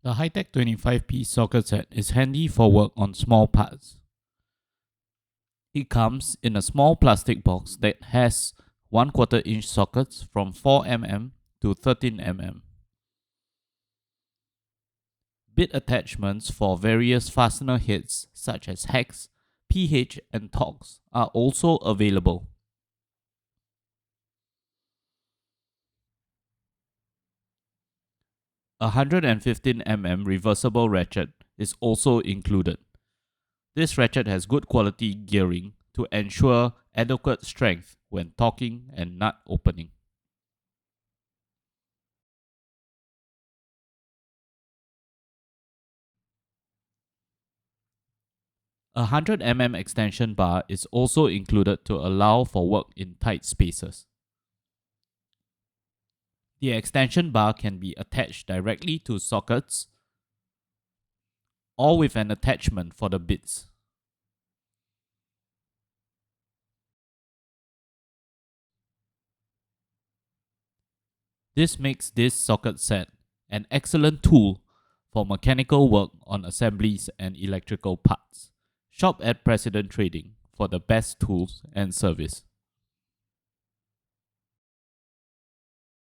The Heytec 25-piece socket set is handy for work on small parts. It comes in a small plastic box that has 1/4 inch sockets from 4mm to 13mm. Bit attachments for various fastener heads such as hex, PH and Torx are also available. A 115mm reversible ratchet is also included. This ratchet has good quality gearing to ensure adequate strength when torquing and nut opening. A 100mm extension bar is also included to allow for work in tight spaces. The extension bar can be attached directly to sockets or with an attachment for the bits. This makes this socket set an excellent tool for mechanical work on assemblies and electrical parts. Shop at President Trading for the best tools and service.